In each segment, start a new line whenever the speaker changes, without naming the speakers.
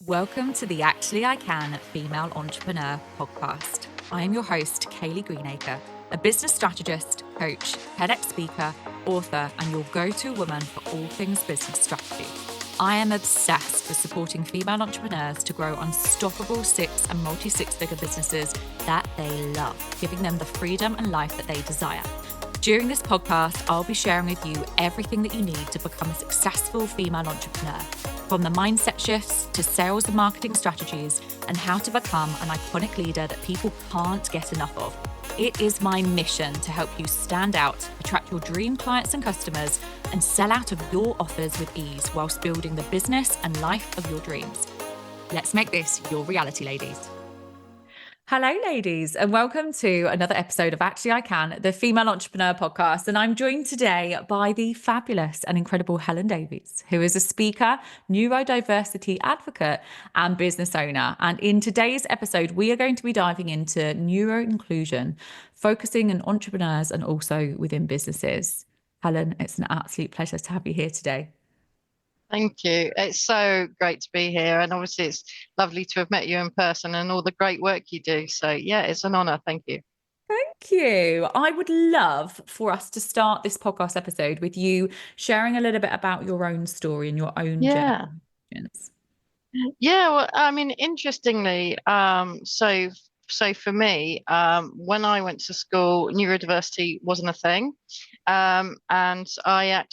Welcome to the Actually I Can Female Entrepreneur podcast. I am your host, Kayleigh Greenacre, a business strategist, coach, TEDx speaker, author, and your go-to woman for all things business strategy. I am obsessed with supporting female entrepreneurs to grow unstoppable six and multi-six-figure businesses that they love, giving them the freedom and life that they desire. During this podcast, I'll be sharing with you everything that you need to become a successful female entrepreneur, from the mindset shifts to sales and marketing strategies and how to become an iconic leader that people can't get enough of. It is my mission to help you stand out, attract your dream clients and customers, and sell out of your offers with ease whilst building the business and life of your dreams. Let's make this your reality, ladies. Hello, ladies, and welcome to another episode of Actually I Can, the Female Entrepreneur podcast. And I'm joined today by the fabulous and incredible Helen Davies, who is a speaker, neurodiversity advocate, and business owner. And in today's episode, we are going to be diving into neuroinclusion, focusing on entrepreneurs and also within businesses. Helen, it's an absolute pleasure to have you here today.
Thank you. It's so great to be here. And obviously it's lovely to have met you in person and all the great work you do. So yeah, it's an honor. Thank you.
Thank you. I would love for us to start this podcast episode with you sharing a little bit about your own story and your own journey.
Yeah, well, I mean, interestingly, so for me, when I went to school, neurodiversity wasn't a thing. And I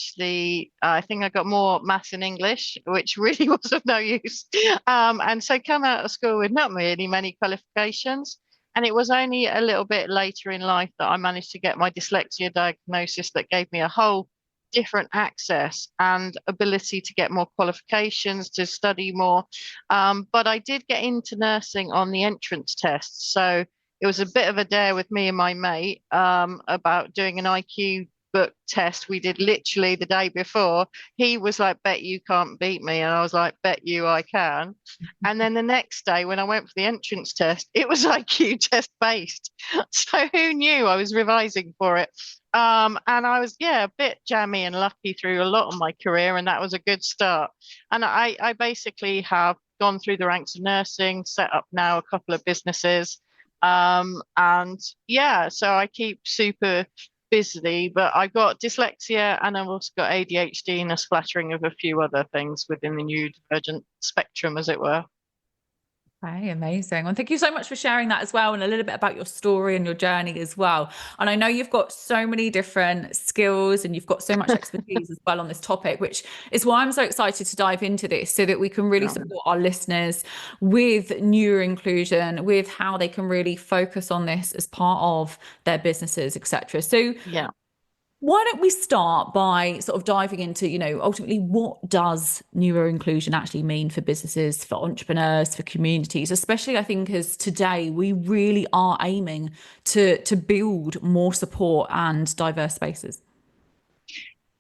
think I got more maths and English, which really was of no use. And so come out of school with not really many qualifications. And it was only a little bit later in life that I managed to get my dyslexia diagnosis that gave me a whole different access and ability to get more qualifications, to study more. But I did get into nursing on the entrance test. So it was a bit of a dare with me and my mate about doing an IQ book test we did literally the day before. He was like, bet you can't beat me. And I was like, bet you I can. And then the next day when I went for the entrance test, it was IQ test based. So who knew I was revising for it? And I was, a bit jammy and lucky through a lot of my career. And that was a good start. And I basically have gone through the ranks of nursing, set up now a couple of businesses. So I keep super busy, but I've got dyslexia and I've also got ADHD and a splattering of a few other things within the neurodivergent spectrum, as it were.
Okay, amazing. Well, thank you so much for sharing that as well, and a little bit about your story and your journey as well. And I know you've got so many different skills and you've got so much expertise as well on this topic, which is why I'm so excited to dive into this so that we can really support our listeners with neuroinclusion, with how they can really focus on this as part of their businesses, etc. So why don't we start by sort of diving into, ultimately what does neuroinclusion actually mean for businesses, for entrepreneurs, for communities, especially I think as today we really are aiming to build more support and diverse spaces.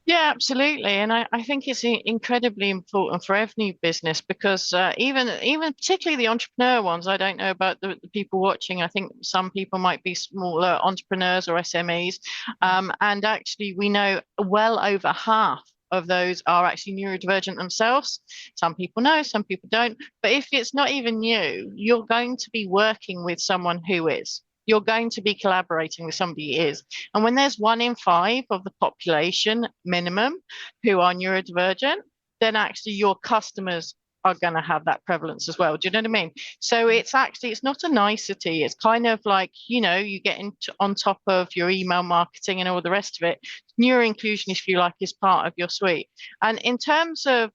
Yeah, absolutely. And I think it's incredibly important for every business because even particularly the entrepreneur ones, I don't know about the people watching. I think some people might be smaller entrepreneurs or SMEs. And actually, we know well over half of those are actually neurodivergent themselves. Some people know, some people don't. But if it's not even you, you're going to be working with someone who is. You're going to be collaborating with somebody who is. And when there's 1 in 5 of the population minimum who are neurodivergent, then actually your customers are going to have that prevalence as well. Do you know what I mean? So it's not a nicety. It's kind of like, you get on top of your email marketing and all the rest of it. Neuroinclusion, if you like, is part of your suite. And in terms of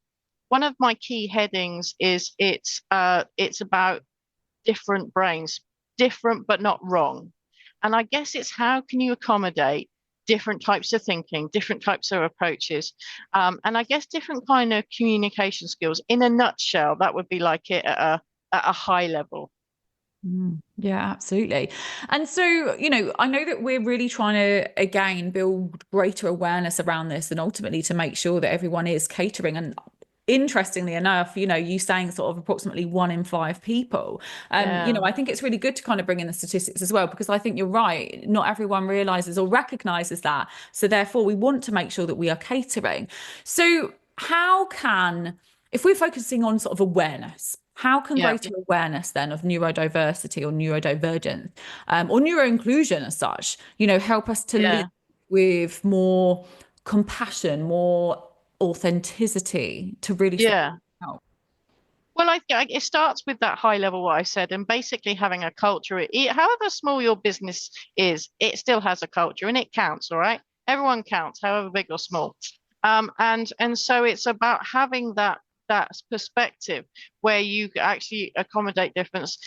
one of my key headings is it's about different brains. Different but not wrong. And I guess it's how can you accommodate different types of thinking, different types of approaches, and I guess different kind of communication skills. In a nutshell, that would be like it at a high level.
Yeah, absolutely. And so, I know that we're really trying to, again, build greater awareness around this and ultimately to make sure that everyone is catering. And interestingly enough, you saying sort of approximately 1 in 5 people, I think it's really good to kind of bring in the statistics as well, because I think you're right. Not everyone realizes or recognizes that. So therefore we want to make sure that we are catering. So if we're focusing on sort of awareness, How can
Yeah.
greater awareness then of neurodiversity or neurodivergence or neuroinclusion as such, help us to
Yeah.
lead with more compassion, more authenticity to really support
Yeah.
help?
Well, I think it starts with that high level, what I said, and basically having a culture. However small your business is, it still has a culture and it counts, all right? Everyone counts, however big or small. And so it's about having that perspective where you actually accommodate difference,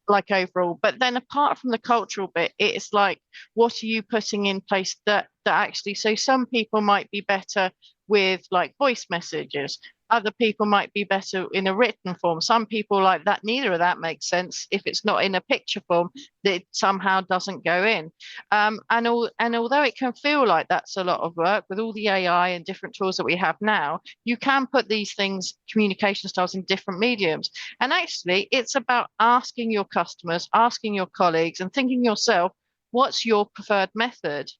like overall. But then apart from the cultural bit, it's like, what are you putting in place that actually, so some people might be better with like voice messages. Other people might be better in a written form. Some people like that, neither of that makes sense. If it's not in a picture form, it somehow doesn't go in. And although it can feel like that's a lot of work with all the AI and different tools that we have now, you can put these things, communication styles, in different mediums. And actually, it's about asking your customers, asking your colleagues, and thinking yourself, what's your preferred method?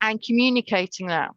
And communicating that.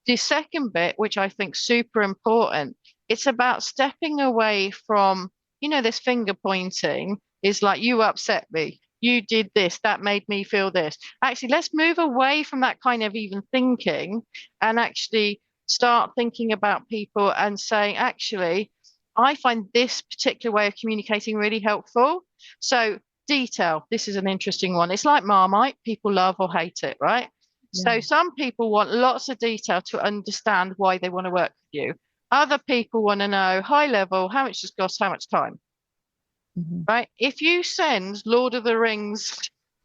The second bit, which I think super important, it's about stepping away from, this finger pointing is like, you upset me. You did this, that made me feel this. Actually, let's move away from that kind of even thinking and actually start thinking about people and saying, actually, I find this particular way of communicating really helpful. So, detail, this is an interesting one. It's like Marmite, people love or hate it, right?
Yeah.
So some people want lots of detail to understand why they want to work with you. Other people want to know high level, how much does cost, how much time,
Mhm.
right? If you send Lord of the Rings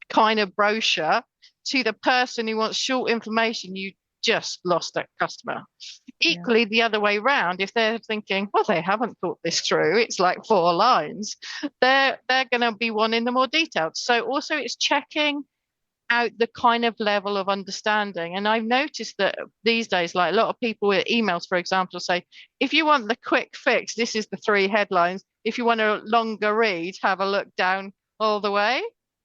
kind of brochure to the person who wants short information, you just lost that customer.
Yeah.
Equally, the other way round, if they're thinking, well, they haven't thought this through, it's like 4 lines, they're going to be wanting the more detailed. So also it's checking out the kind of level of understanding. And I've noticed that these days, like a lot of people with emails, for example, say, if you want the quick fix, this is the 3 headlines. If you want a longer read, have a look down all the way,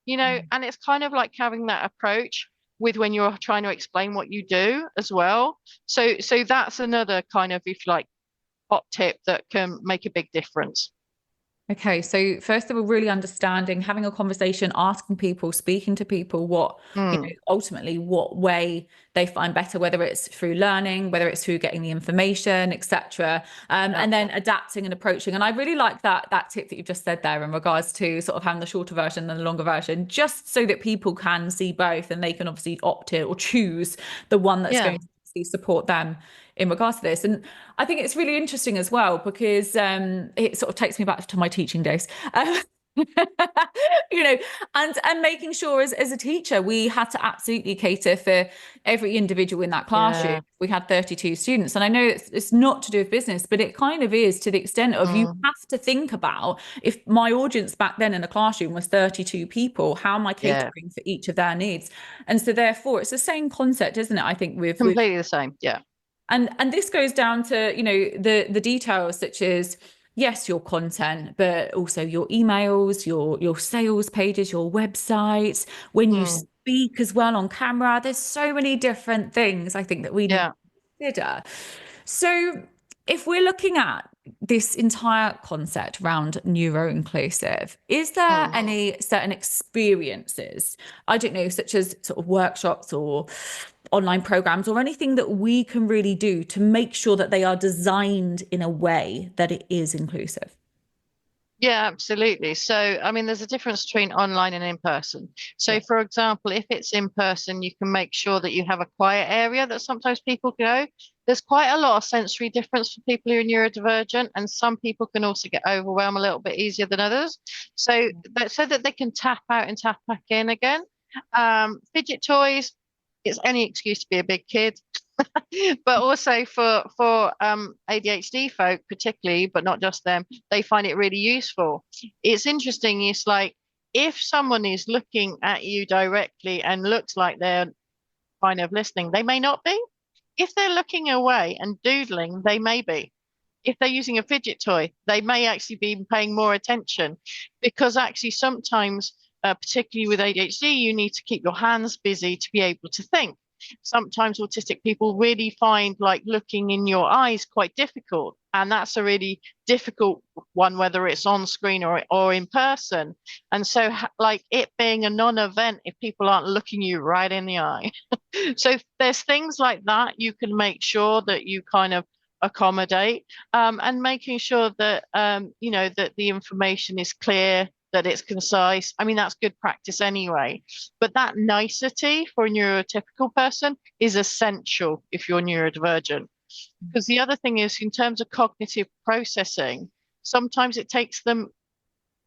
and it's kind of like having that approach with when you're trying to explain what you do as well. So that's another kind of, if you like, hot tip that can make a big difference.
Okay, so first of all, really understanding, having a conversation, asking people, speaking to people
Mm,
ultimately what way they find better, whether it's through learning, whether it's through getting the information, etc.
yeah,
And then adapting and approaching. And I really like that tip that you've just said there in regards to sort of having the shorter version and the longer version, just so that people can see both and they can obviously opt it or choose the one that's
yeah,
going to support them in regards to this. And I think it's really interesting as well because it sort of takes me back to my teaching days. you know, and making sure as a teacher, we had to absolutely cater for every individual in that classroom.
yeah.
We had 32 students. And I know it's not to do with business, but it kind of is, to the extent of you
Mm,
have to think about, if my audience back then in a classroom was 32 people, how am I
yeah,
catering for each of their needs? And so therefore it's the same concept, isn't it? I think with
completely the same. Yeah.
and this goes down to, the details such as, yes, your content, but also your emails, your sales pages, your websites, when you
Mm,
speak as well on camera. There's so many different things I think that we need
yeah.
to consider. So if we're looking at this entire concept around neuro-inclusive, is there
Mm.
any certain experiences, I don't know, such as sort of workshops or online programs or anything that we can really do to make sure that they are designed in a way that it is inclusive?
Yeah, absolutely. So, I mean, there's a difference between online and in person. So,
Yeah.
for example, if it's in person, you can make sure that you have a quiet area that sometimes people go. There's quite a lot of sensory difference for people who are neurodivergent, and some people can also get overwhelmed a little bit easier than others. So that they can tap out and tap back in again. Fidget toys, it's any excuse to be a big kid. But also for ADHD folk particularly, but not just them, they find it really useful. It's interesting. It's like if someone is looking at you directly and looks like they're kind of listening, they may not be. If they're looking away and doodling, they may be. If they're using a fidget toy, they may actually be paying more attention because actually sometimes, particularly with ADHD, you need to keep your hands busy to be able to think. Sometimes autistic people really find like looking in your eyes quite difficult. And that's a really difficult one, whether it's on screen or in person. And so, like it being a non-event if people aren't looking you right in the eye. So there's things like that you can make sure that you kind of accommodate, and making sure that that the information is clear, that it's concise. I mean, that's good practice anyway. But that nicety for a neurotypical person is essential if you're neurodivergent. Because the other thing is, in terms of cognitive processing, sometimes it takes them,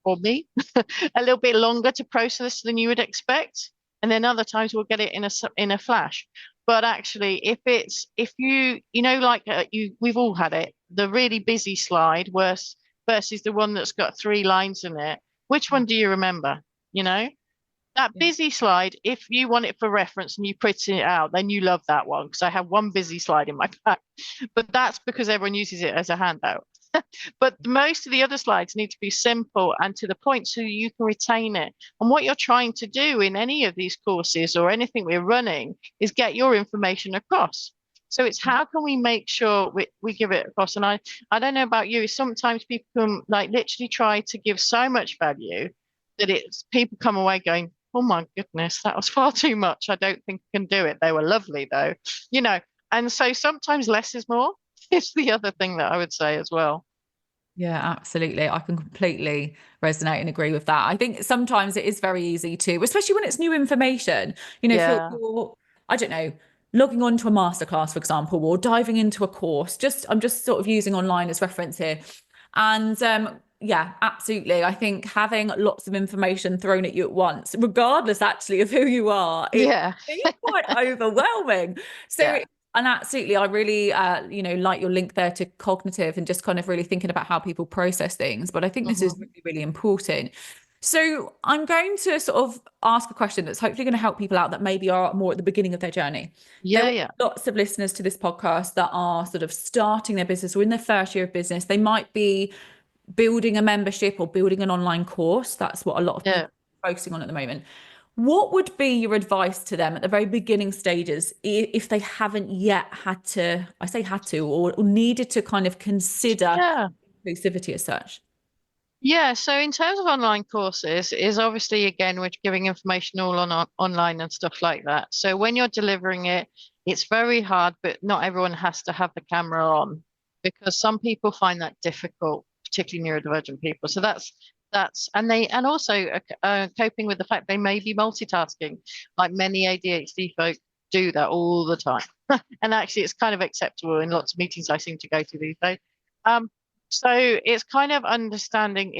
or me, a little bit longer to process than you would expect. And then other times we'll get it in a flash. But actually, if like we've all had it, the really busy slide versus the one that's got 3 lines in it. Which one do you remember? You know, that busy slide, if you want it for reference and you print it out, then you love that one, because I have one busy slide in my pack. But that's because everyone uses it as a handout. But most of the other slides need to be simple and to the point so you can retain it. And what you're trying to do in any of these courses or anything we're running is get your information across. So it's how can we make sure we give it across? And I don't know about you, sometimes people can like literally try to give so much value that people come away going, oh my goodness, that was far too much. I don't think I can do it. They were lovely though, and so sometimes less is more. It's the other thing that I would say as well.
Yeah, absolutely. I can completely resonate and agree with that. I think sometimes it is very easy to, especially when it's new information, if
Yeah.
you're, I don't know, logging on to a masterclass, for example, or diving into a course. I'm just sort of using online as reference here. And yeah, absolutely. I think having lots of information thrown at you at once, regardless actually of who you are, it
Yeah.
can be quite overwhelming. So
Yeah.
and absolutely, I really, like your link there to cognitive and just kind of really thinking about how people process things. But I think this is
Hmm.
really, really important. So I'm going to sort of ask a question that's hopefully going to help people out that maybe are more at the beginning of their journey. There
Yeah.
are
Yeah.
lots of listeners to this podcast that are sort of starting their business or in their first year of business. They might be building a membership or building an online course. That's what a lot of
Yeah.
people are focusing on at the moment. What would be your advice to them at the very beginning stages if they haven't yet had to, I say had to, or needed to kind of consider
Yeah.
inclusivity as such?
Yeah. So in terms of online courses, is obviously again we're giving information all on online and stuff like that. So when you're delivering it, it's very hard, but not everyone has to have the camera on because some people find that difficult, particularly neurodivergent people. So that's and also coping with the fact they may be multitasking, like many ADHD folk do that all the time. And actually, it's kind of acceptable in lots of meetings I seem to go to these days. Um, so it's kind of understanding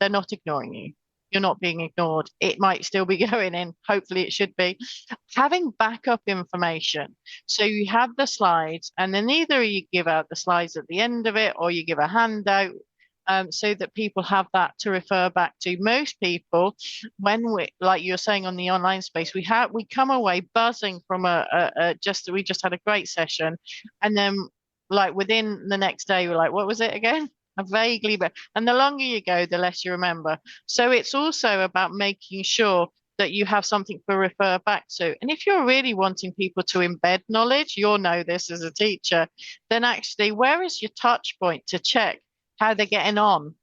they're not ignoring you. You're not being ignored. It might still be going in. Hopefully it should be. Having backup information. So you have the slides and then either you give out the slides at the end of it or you give a handout, so that people have that to refer back to. Most people, when like you're saying on the online space, we come away buzzing from we just had a great session, and then like within the next day we're like, what was it again? I vaguely, but and the longer you go, the less you remember. So it's also about making sure that you have something to refer back to. And if you're really wanting people to embed knowledge, you'll know this as a teacher, then actually, where is your touch point to check how they're getting on?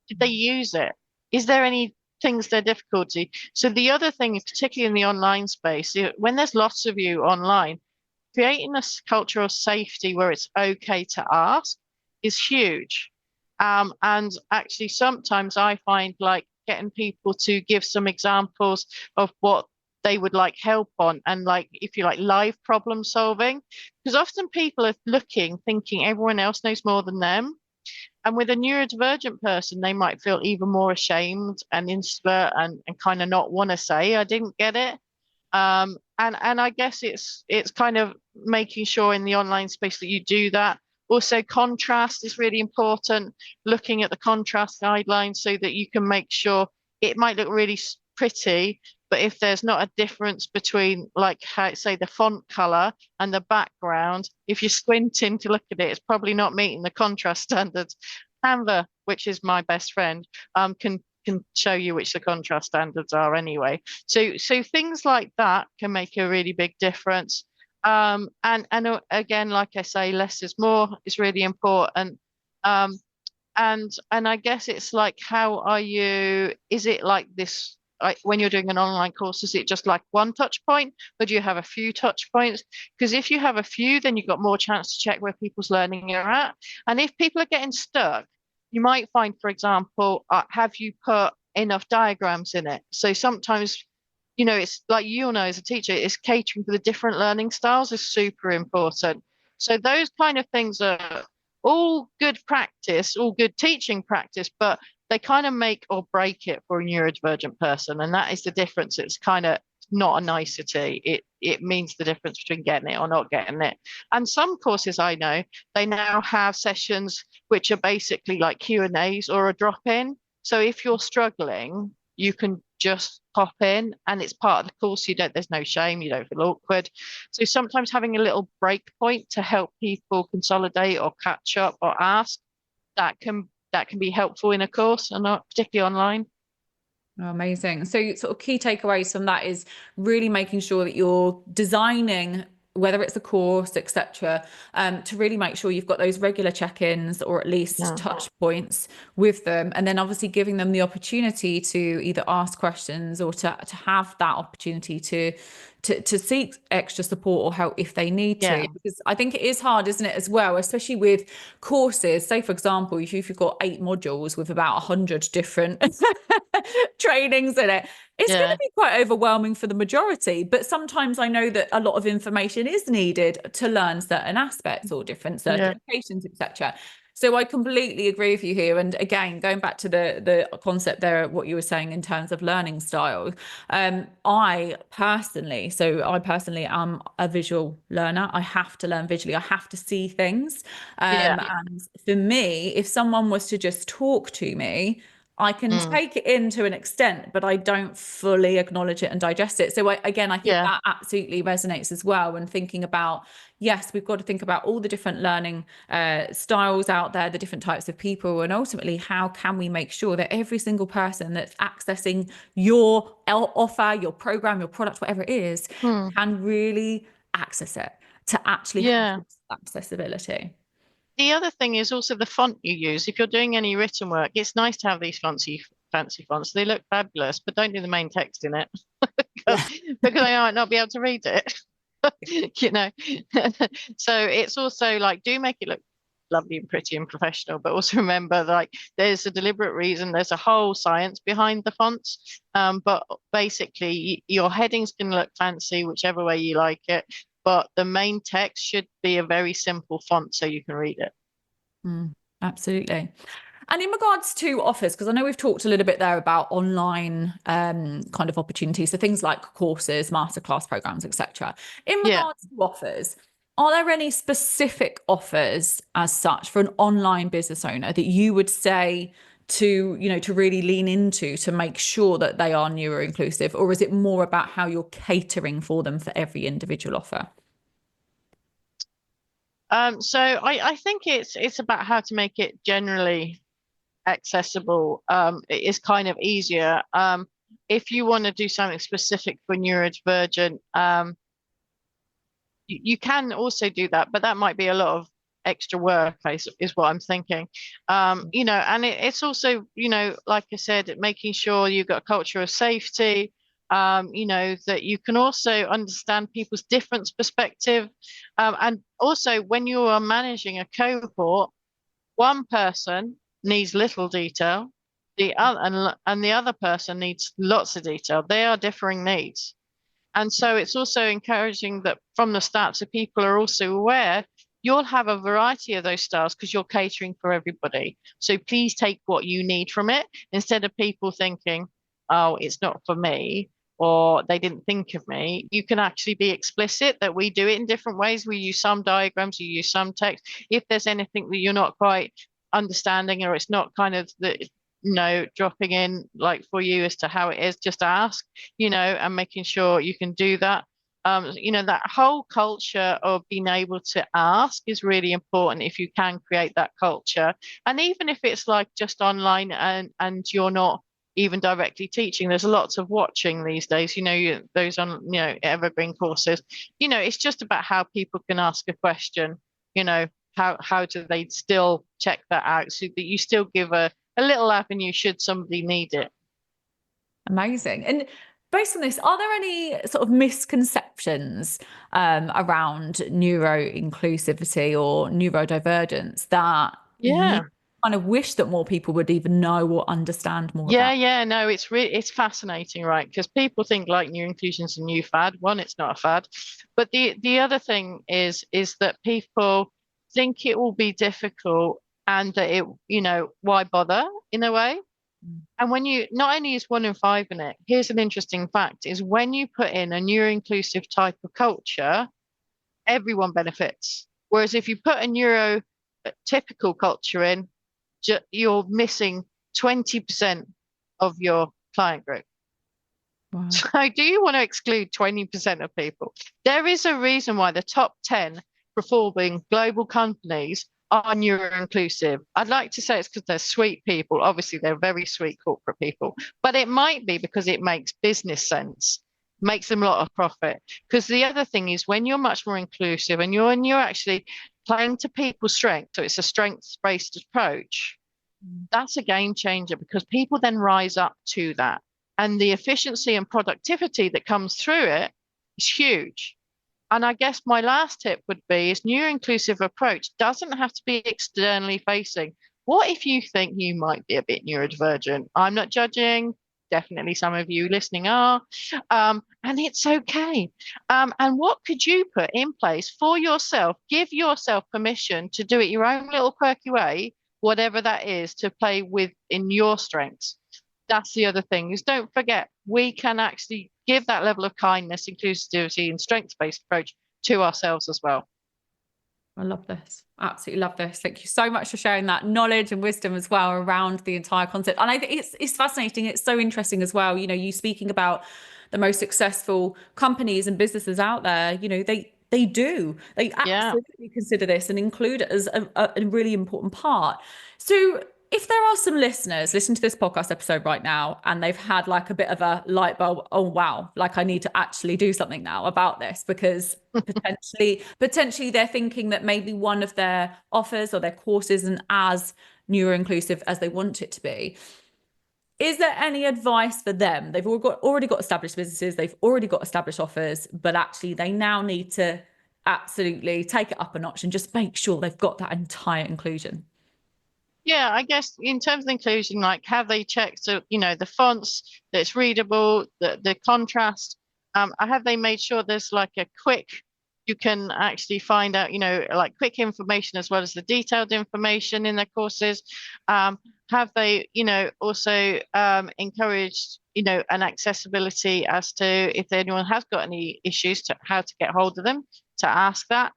Did they use it? Is there any things they're difficulty? So the other thing is, particularly in the online space, when there's lots of you online, creating a culture of safety where it's okay to ask is huge. And actually, sometimes I find like getting people to give some examples of what they would like help on and like, if you like, live problem solving, because often people are looking, thinking everyone else knows more than them. And with a neurodivergent person, they might feel even more ashamed and insular and kind of not want to say, I didn't get it. And I guess it's kind of making sure in the online space that you do that. Also, contrast is really important, looking at the contrast guidelines so that you can make sure it might look really pretty, but if there's not a difference between, like, how, say, the font color and the background, if you're squinting to look at it, it's probably not meeting the contrast standards. Canva, which is my best friend, can show you which the contrast standards are anyway. So things like that can make a really big difference. And again, like I say, less is more is really important. And I guess it's like, how are you, is it like this, like when you're doing an online course, is it just like one touch point, or do you have a few touch points? Because if you have a few, then you've got more chance to check where people's learning are at. And if people are getting stuck, you might find, for example, have you put enough diagrams in it? So sometimes, it's like, as a teacher, it's catering for the different learning styles is super important. So those kind of things are all good practice, all good teaching practice, but they kind of make or break it for a neurodivergent person. And that is the difference. It's kind of not a nicety. It means the difference between getting it or not getting it. And some courses I know, they now have sessions which are basically like Q&As or a drop-in. So if you're struggling, you can just pop in and it's part of the course. There's no shame, you don't feel awkward. So sometimes having a little break point to help people consolidate or catch up or ask, that can be helpful in a course, and not particularly online.
Oh, amazing. So sort of key takeaways from that is really making sure that you're designing, whether it's a course, etc., to really make sure you've got those regular check-ins or at least touch points with them, and then obviously giving them the opportunity to either ask questions or to have that opportunity to seek extra support or help if they need to. Because I think it is hard, isn't it, as well, especially with courses. Say, for example, if you've got 8 modules with about 100 different trainings in it, it's going to be quite overwhelming for the majority. But sometimes I know that a lot of information is needed to learn certain aspects or different certifications, etc. So I completely agree with you here. And again, going back to the concept there, what you were saying in terms of learning style, I personally am a visual learner. I have to learn visually. I have to see things. And for me, if someone was to just talk to me, I can take it in to an extent, but I don't fully acknowledge it and digest it. So I think that absolutely resonates as well. And thinking about, yes, we've got to think about all the different learning styles out there, the different types of people, and ultimately, how can we make sure that every single person that's accessing your offer, your program, your product, whatever it is, can really access it to actually have accessibility.
The other thing is also the font you use. If you're doing any written work, it's nice to have these fancy fonts. They look fabulous, but don't do the main text in it because I might not be able to read it. So it's also like, do make it look lovely and pretty and professional, but also remember, like, there's a deliberate reason, there's a whole science behind the fonts. But basically, your headings can look fancy whichever way you like it, but the main text should be a very simple font so you can read it.
Absolutely. And in regards to offers, because I know we've talked a little bit there about online kind of opportunities, so things like courses, masterclass programs, etc. In regards to offers, are there any specific offers as such for an online business owner that you would say to really lean into to make sure that they are neuro-inclusive, or is it more about how you're catering for them for every individual offer?
So I think it's about how to make it generally accessible. It is kind of easier. If you want to do something specific for neurodivergent, you can also do that, but that might be a lot of extra work, is what I'm thinking. And it's also, like I said, making sure you've got a culture of safety, that you can also understand people's different perspective. And also, when you are managing a cohort, one person needs little detail, the other person needs lots of detail. They are differing needs. And so it's also encouraging that from the start, so people are also aware you'll have a variety of those styles because you're catering for everybody. So please take what you need from it, instead of people thinking, oh, it's not for me, or they didn't think of me. You can actually be explicit that we do it in different ways. We use some diagrams, you use some text. If there's anything that you're not quite understanding, or it's not kind of dropping in like for you as to how it is, just ask, and making sure you can do that. That whole culture of being able to ask is really important if you can create that culture. And even if it's like just online and you're not even directly teaching, there's lots of watching these days, those on, evergreen courses, it's just about how people can ask a question, how do they still check that out so that you still give a little avenue should somebody need it.
Amazing. And based on this, are there any sort of misconceptions around neuro-inclusivity or neurodivergence that you kind of wish that more people would even know or understand more about?
Yeah, no, it's fascinating, right? Because people think like new inclusion's a new fad. One, it's not a fad, but the other thing is that people think it will be difficult and that why bother in a way. And when you not only is 1 in 5 in it, here's an interesting fact: is when you put in a neuro-inclusive type of culture, everyone benefits. Whereas if you put a neurotypical culture in, you're missing 20% of your client group. Wow. So do you want to exclude 20% of people? There is a reason why the top 10 performing global companies are neuro-inclusive. I'd like to say it's because they're sweet people. Obviously, they're very sweet corporate people, but it might be because it makes business sense, makes them a lot of profit. Because the other thing is when you're much more inclusive and you're actually playing to people's strengths, so it's a strengths-based approach, that's a game changer because people then rise up to that. And the efficiency and productivity that comes through it is huge. And I guess my last tip would be is neuro-inclusive approach doesn't have to be externally facing. What if you think you might be a bit neurodivergent? I'm not judging. Definitely some of you listening are. And it's okay. And what could you put in place for yourself? Give yourself permission to do it your own little quirky way, whatever that is, to play with in your strengths. That's the other thing is don't forget, we can actually give that level of kindness, inclusivity and strengths-based approach to ourselves as well.
I love this. Absolutely love this. Thank you so much for sharing that knowledge and wisdom as well around the entire concept. And I think it's fascinating. It's so interesting as well. You know, you speaking about the most successful companies and businesses out there, you know, they absolutely consider this and include it as a really important part. So if there are some listeners listening to this podcast episode right now and they've had like a bit of a light bulb, oh wow, like I need to actually do something now about this because potentially they're thinking that maybe one of their offers or their courses isn't as neuro-inclusive as they want it to be. Is there any advice for them? They've already got established businesses, they've already got established offers, but actually they now need to absolutely take it up a notch and just make sure they've got that entire inclusion.
Yeah, I guess in terms of inclusion, like have they checked, so, the fonts, that it's readable, the contrast, have they made sure there's like a quick, you can actually find out, like quick information as well as the detailed information in their courses. Have they, also encouraged, an accessibility as to if anyone has got any issues to how to get hold of them, to ask that.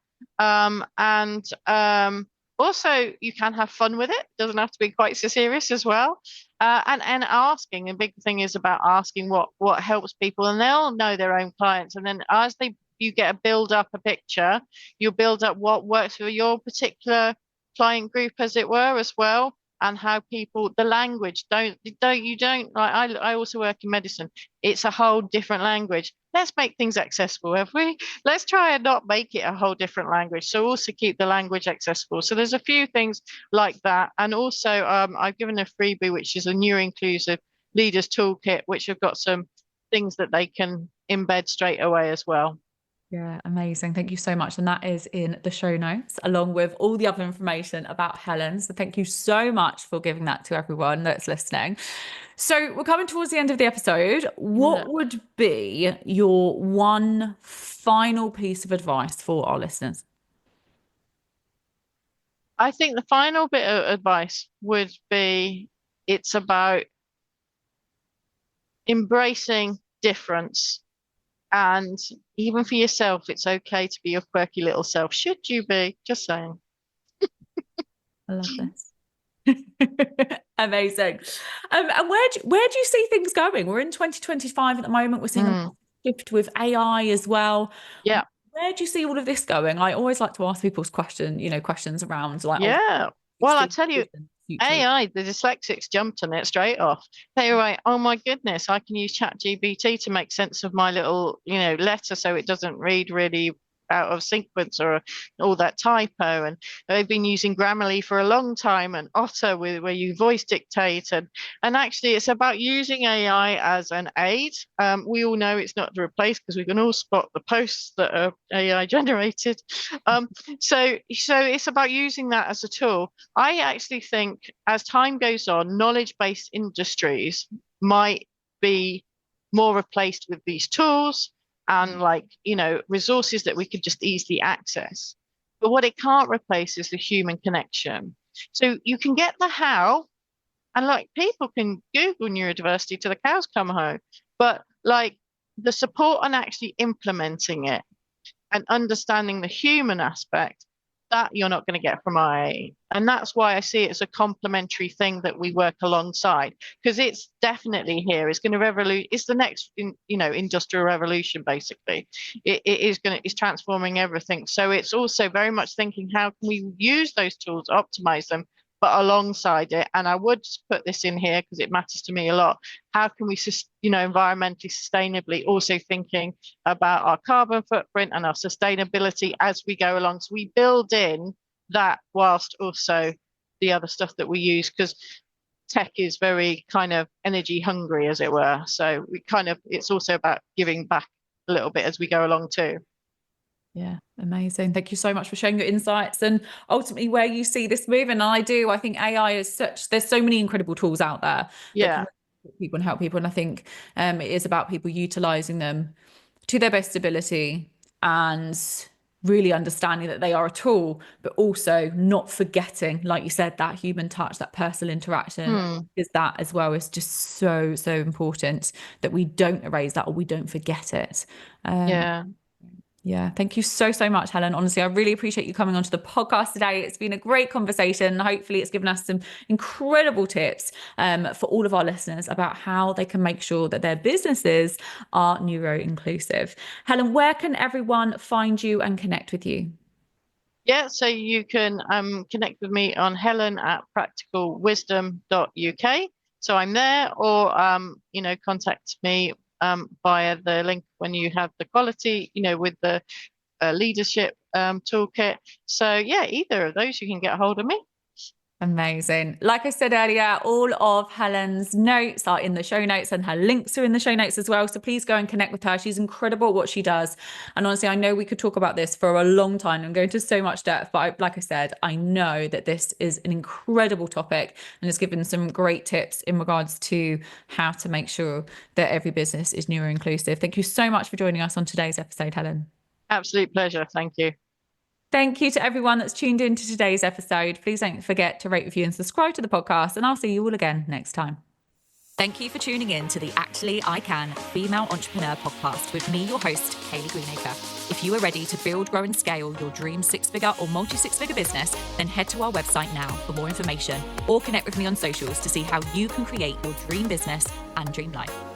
Also, you can have fun with it. Doesn't have to be quite so serious as well. And asking, a big thing is about asking what helps people, and they'll know their own clients. And then as you get a build up a picture, you build up what works for your particular client group, as it were, as well. And how people, the language, I also work in medicine. It's a whole different language. Let's make things accessible, have we? Let's try and not make it a whole different language. So also keep the language accessible. So there's a few things like that. And also I've given a freebie, which is a neuro-inclusive leaders toolkit, which have got some things that they can embed straight away as well.
Yeah, amazing. Thank you so much. And that is in the show notes, along with all the other information about Helen. So thank you so much for giving that to everyone that's listening. So we're coming towards the end of the episode. What would be your one final piece of advice for our listeners?
I think the final bit of advice would be, it's about embracing difference. And even for yourself, it's okay to be your quirky little self. Should you be? Just saying.
I love this. Amazing. And where do you see things going? We're in 2025 at the moment. We're seeing a shift with AI as well.
Yeah.
Where do you see all of this going? I always like to ask people's questions around like.
Yeah. Well, I tell you, AI, the dyslexics jumped on it straight off. They were like, oh my goodness, I can use ChatGPT to make sense of my little, letter so it doesn't read really out of sequence, or all that typo. And they've been using Grammarly for a long time, and Otter where you voice dictate. And actually it's about using AI as an aid. We all know it's not to replace, because we can all spot the posts that are AI generated. So it's about using that as a tool. I actually think as time goes on, knowledge-based industries might be more replaced with these tools and resources that we could just easily access. But what it can't replace is the human connection. So you can get the how, and people can Google neurodiversity till the cows come home, but the support on actually implementing it and understanding the human aspect, that you're not going to get from IA. And that's why I see it as a complementary thing that we work alongside, because it's definitely here. It's going to it's the next, industrial revolution, basically. It's transforming everything. So it's also very much thinking, how can we use those tools, optimize them, but alongside it, and I would put this in here because it matters to me a lot, how can we, environmentally sustainably, also thinking about our carbon footprint and our sustainability as we go along. So we build in that whilst also the other stuff that we use, because tech is very kind of energy hungry, as it were. So it's also about giving back a little bit as we go along too.
Yeah, amazing. Thank you so much for sharing your insights and ultimately where you see this moving. I think AI is there's so many incredible tools out there that can help people and help people. And I think it is about people utilizing them to their best ability and really understanding that they are a tool, but also not forgetting, like you said, that human touch, that personal interaction, is that as well is just so important, that we don't erase that or we don't forget it. Yeah. Thank you so much, Helen. Honestly, I really appreciate you coming onto the podcast today. It's been a great conversation. Hopefully it's given us some incredible tips for all of our listeners about how they can make sure that their businesses are neuro-inclusive. Helen, where can everyone find you and connect with you?
Yeah, so you can connect with me on helen@practicalwisdom.uk. So I'm there, or contact me via the link when you have the quality, with the leadership toolkit. So yeah, either of those, you can get a hold of me.
Amazing. Like I said earlier, all of Helen's notes are in the show notes and her links are in the show notes as well. So please go and connect with her. She's incredible at what she does. And honestly, I know we could talk about this for a long time and go into so much depth, but like I said, I know that this is an incredible topic and has given some great tips in regards to how to make sure that every business is neuro-inclusive. Thank you so much for joining us on today's episode, Helen.
Absolute pleasure. Thank you.
Thank you to everyone that's tuned into today's episode. Please don't forget to rate, review and subscribe to the podcast, and I'll see you all again next time. Thank you for tuning in to the Actually I Can Female Entrepreneur podcast with me, your host, Kayleigh Greenacre. If you are ready to build, grow and scale your dream six-figure or multi-six-figure business, then head to our website now for more information or connect with me on socials to see how you can create your dream business and dream life.